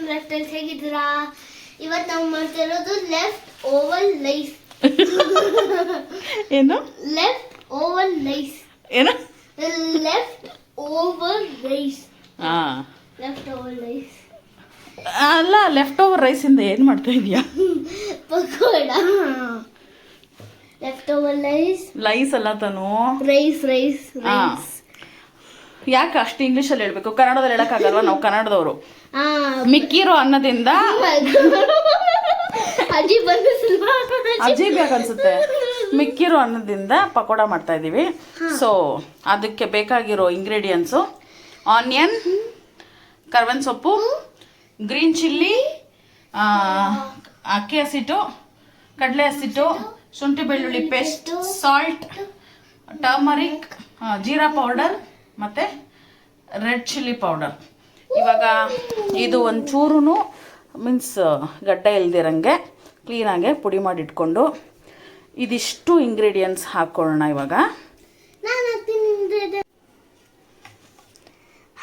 Left tiles ಹೇಗಿದ್ದೀರಾ? ಇವತ್ತು ನಾವು ಮಾಡ್ತಾ ಇರೋದು ಲೆಫ್ಟ್ ಓವಲ್ ಲೈಸ್. ಏನು ಲೆಫ್ಟ್ ಓವಲ್ ಲೈಸ್? ಏನು ಲೆಫ್ಟ್ ಓವರ್ ರೈಸ್. ಹಾ ಲೆಫ್ಟ್ ಓವರ್ ರೈಸ್ ಅಲ್ಲ, ಲೆಫ್ಟ್ ಓವರ್ ರೈಸಿಂದ ಏನು ಮಾಡ್ತಾ ಇದೀಯಾ? Pakoda. Left over lies. Lies ಅಲ್ಲ ತಾನು, ರೈಸ್ ರೈಸ್ ರೈಸ್. ಯಾಕೆ ಅಷ್ಟು ಇಂಗ್ಲೀಷಲ್ಲಿ ಹೇಳ್ಬೇಕು? ಕನ್ನಡದಲ್ಲಿ ಹೇಳಕ್ಕಾಗಲ್ವಾ? ನಾವು ಕನ್ನಡದವರು. ಮಿಕ್ಕಿರೋ ಅನ್ನದಿಂದ ಅಜೀಬ್ ಯಾಕೆ ಅನ್ಸುತ್ತೆ. ಮಿಕ್ಕಿರೋ ಅನ್ನದಿಂದ ಪಕೋಡ ಮಾಡ್ತಾ ಇದ್ದೀವಿ. ಸೊ ಅದಕ್ಕೆ ಬೇಕಾಗಿರೋ ಇಂಗ್ರೀಡಿಯೆಂಟ್ಸು: ಆನಿಯನ್, ಕರ್ಬೇವಿನ ಸೊಪ್ಪು, ಗ್ರೀನ್ ಚಿಲ್ಲಿ, ಅಕ್ಕಿ ಹಸಿಟ್ಟು, ಕಡಲೆ ಹಸಿಟ್ಟು, ಶುಂಠಿ ಬೆಳ್ಳುಳ್ಳಿ paste, salt, turmeric, jeera powder ಮತ್ತು ರೆಡ್ ಚಿಲ್ಲಿ ಪೌಡರ್. ಇವಾಗ ಇದು ಒಂಚೂರು ಮೀನ್ಸ್ ಗಡ್ಡೆ ಇಲ್ದಿರಂಗೆ ಕ್ಲೀನಾಗೆ ಪುಡಿ ಮಾಡಿ ಇಟ್ಕೊಂಡು ಇದಿಷ್ಟು ಇಂಗ್ರೀಡಿಯೆಂಟ್ಸ್ ಹಾಕ್ಕೊಳ್ಳೋಣ. ಇವಾಗ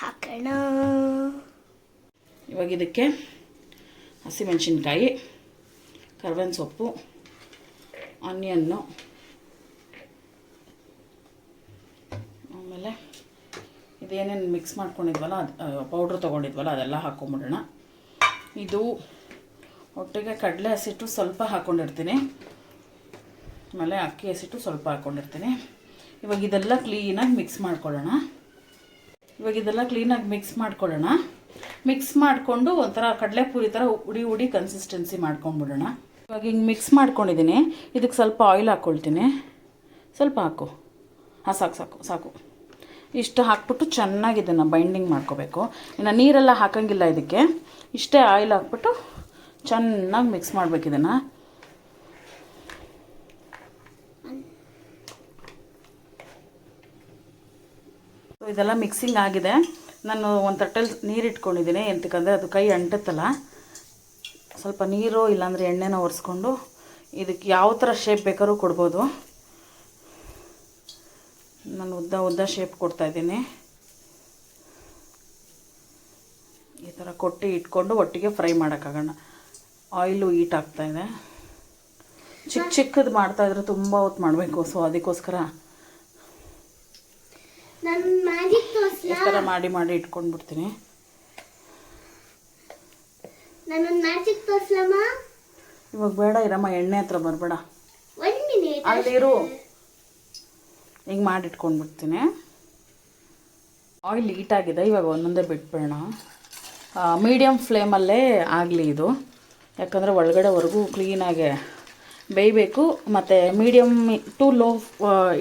ಹಾಕೋಣ. ಇವಾಗ ಇದಕ್ಕೆ ಹಸಿಮೆಣಸಿನ್ಕಾಯಿ, ಕರ್ಬೇವಿನ ಸೊಪ್ಪು, ಆನಿಯನ್ನು, ಆಮೇಲೆ ಇದೇನೇನು ಮಿಕ್ಸ್ ಮಾಡ್ಕೊಂಡಿದ್ವಲ್ಲ ಅದು ಪೌಡ್ರ್ ತೊಗೊಂಡಿದ್ವಲ್ಲ ಅದೆಲ್ಲ ಹಾಕ್ಕೊಂಬಿಡೋಣ. ಇದು ಒಟ್ಟಿಗೆ ಕಡಲೆ ಹಸಿಟ್ಟು ಸ್ವಲ್ಪ ಹಾಕ್ಕೊಂಡಿರ್ತೀನಿ, ಆಮೇಲೆ ಅಕ್ಕಿ ಹಸಿಟ್ಟು ಸ್ವಲ್ಪ ಹಾಕ್ಕೊಂಡಿರ್ತೀನಿ. ಇವಾಗ ಇದೆಲ್ಲ ಕ್ಲೀನಾಗಿ ಮಿಕ್ಸ್ ಮಾಡ್ಕೊಳ್ಳೋಣ. ಮಿಕ್ಸ್ ಮಾಡಿಕೊಂಡು ಒಂಥರ ಕಡಲೆಪುರಿ ಥರ ಉಡಿ ಕನ್ಸಿಸ್ಟೆನ್ಸಿ ಮಾಡ್ಕೊಂಡ್ಬಿಡೋಣ. ಇವಾಗ ಹಿಂಗೆ ಮಿಕ್ಸ್ ಮಾಡ್ಕೊಂಡಿದ್ದೀನಿ. ಇದಕ್ಕೆ ಸ್ವಲ್ಪ ಆಯಿಲ್ ಹಾಕ್ಕೊಳ್ತೀನಿ. ಸ್ವಲ್ಪ ಹಾಕು. ಹಾಂ, ಸಾಕು. ಇಷ್ಟು ಹಾಕ್ಬಿಟ್ಟು ಚೆನ್ನಾಗಿ ಇದನ್ನು ಬೈಂಡಿಂಗ್ ಮಾಡ್ಕೋಬೇಕು. ಇನ್ನು ನೀರೆಲ್ಲ ಹಾಕೋಂಗಿಲ್ಲ ಇದಕ್ಕೆ. ಇಷ್ಟೇ ಆಯಿಲ್ ಹಾಕ್ಬಿಟ್ಟು ಚೆನ್ನಾಗಿ ಮಿಕ್ಸ್ ಮಾಡ್ಬೇಕು ಇದನ್ನು. ಇದೆಲ್ಲ ಮಿಕ್ಸಿಂಗ್ ಆಗಿದೆ. ನಾನು ಒಂದು ತಟ್ಟೆಲಿ ನೀರು ಇಟ್ಕೊಂಡಿದ್ದೀನಿ. ಎಂತಕ್ಕಂದರೆ ಅದು ಕೈ ಅಂಟುತ್ತಲ್ಲ, ಸ್ವಲ್ಪ ನೀರು ಇಲ್ಲಾಂದರೆ ಎಣ್ಣೆನ ಒರೆಸ್ಕೊಂಡು ಇದಕ್ಕೆ ಯಾವ ಥರ ಶೇಪ್ ಬೇಕಾದ್ರೂ ಕೊಡ್ಬೋದು. ನಾನು ಉದ್ದ ಶೇಪ್ ಕೊಡ್ತಾಯಿದ್ದೀನಿ. ಈ ಥರ ಕೊಟ್ಟು ಇಟ್ಕೊಂಡು ಒಟ್ಟಿಗೆ ಫ್ರೈ ಮಾಡೋಕ್ಕಾಗೋಣ. ಆಯಿಲು ಹೀಟ್ ಆಗ್ತಾಯಿದೆ. ಚಿಕ್ಕದು ಮಾಡ್ತಾಯಿದ್ರೆ ತುಂಬ ಹೊತ್ತು ಮಾಡಬೇಕು. ಸೊ ಅದಕ್ಕೋಸ್ಕರ ಈ ಥರ ಮಾಡಿ ಇಟ್ಕೊಂಡ್ಬಿಡ್ತೀನಿ. ಇವಾಗ ಬೇಡ ಇರಮ್ಮ, ಎಣ್ಣೆ ಹತ್ರ ಬರಬೇಡ, ಅಲ್ಲಿರು. ಹಿಂಗೆ ಮಾಡಿ ಇಟ್ಕೊಂಡ್ಬಿಡ್ತೀನಿ. ಆಯಿಲ್ ಹೀಟಾಗಿದೆ. ಇವಾಗ ಒಂದೊಂದೇ ಬಿಟ್ಬಿಡೋಣ. ಮೀಡಿಯಮ್ ಫ್ಲೇಮಲ್ಲೇ ಆಗಲಿ ಇದು, ಯಾಕಂದರೆ ಒಳಗಡೆವರೆಗೂ ಕ್ಲೀನಾಗೆ ಬೇಯಬೇಕು. ಮತ್ತು ಮೀಡಿಯಮ್ ಟು ಲೋ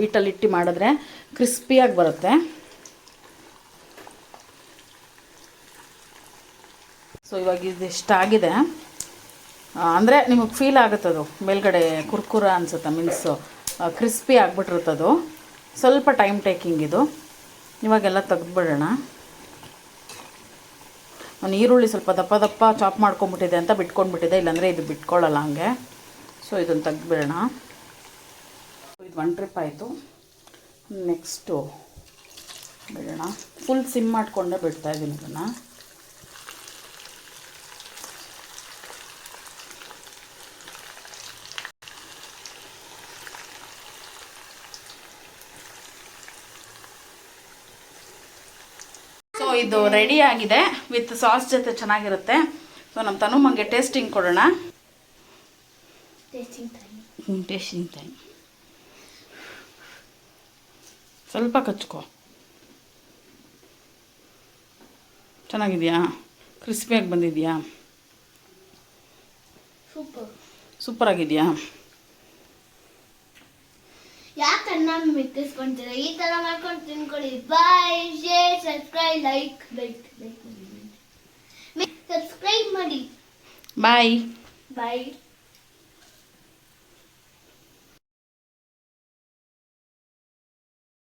ಹೀಟಲ್ಲಿ ಇಟ್ಟು ಮಾಡಿದ್ರೆ ಕ್ರಿಸ್ಪಿಯಾಗಿ ಬರುತ್ತೆ. ಸೊ ಇವಾಗ ಇದಿಷ್ಟಾಗಿದೆ. ಅಂದರೆ ನಿಮಗೆ ಫೀಲ್ ಆಗುತ್ತದು ಮೇಲ್ಗಡೆ ಕುರ್ಕುರ ಅನಿಸುತ್ತೆ, ಮೀನ್ಸ್ ಕ್ರಿಸ್ಪಿ ಆಗಿಬಿಟ್ಟಿರುತ್ತದು. ಸ್ವಲ್ಪ ಟೈಮ್ ಟೇಕಿಂಗ್ ಇದು. ಇವಾಗೆಲ್ಲ ತೆಗೆದುಬಿಡೋಣ. ನಾನು ಈರುಳ್ಳಿ ಸ್ವಲ್ಪ ದಪ್ಪ ಚಾಪ್ ಮಾಡ್ಕೊಂಬಿಟ್ಟಿದೆ ಅಂತ ಬಿಟ್ಕೊಂಡ್ಬಿಟ್ಟಿದೆ, ಇಲ್ಲಾಂದರೆ ಇದು ಬಿಟ್ಕೊಳ್ಳಲ್ಲ ಹಂಗೆ. ಸೊ ಇದನ್ನು ತೆಗೆದುಬಿಡೋಣ. ಇದು 1 ಟ್ರಿಪ್ ಆಯಿತು. ನೆಕ್ಸ್ಟು ಬಿಡೋಣ. ಫುಲ್ ಸಿಮ್ ಮಾಡಿಕೊಂಡೇ ಬಿಡ್ತಾಯಿದ್ದೀನಿ ಇದನ್ನು. ಸೊ ಇದು ರೆಡಿ ಆಗಿದೆ. ವಿತ್ ಸಾಸ್ ಜೊತೆ ಚೆನ್ನಾಗಿರುತ್ತೆ. ಸೊ ನಮ್ಮ ತನುಮಂಗೆ ಟೇಸ್ಟಿಂಗ್ ಕೊಡೋಣ. Tasting time. ಸ್ವಲ್ಪ ಕಚ್ಕೋ. ಚೆನ್ನಾಗಿದೆಯಾ? ಕ್ರಿಸ್ಪಿಯಾಗಿ ಬಂದಿದೆಯಾ? ಸೂಪರ್ ಆಗಿದೆಯಾ? ಯಾಕನ್ನ ಮಿಕ್ಕಿಸ್ಕೊಂತೀರ? ಈ ತರ ಮಾಡ್ಕೊಂಡು ತಿನ್ಕೊಳ್ಳಿ. ಬಾಯ್, ಶೇರ್, ಸಬ್ಸ್ಕ್ರೈಬ್, ಲೈಕ್ ಸಬ್ಸ್ಕ್ರೈಬ್ ಮಾಡಿ. ಬಾಯ್.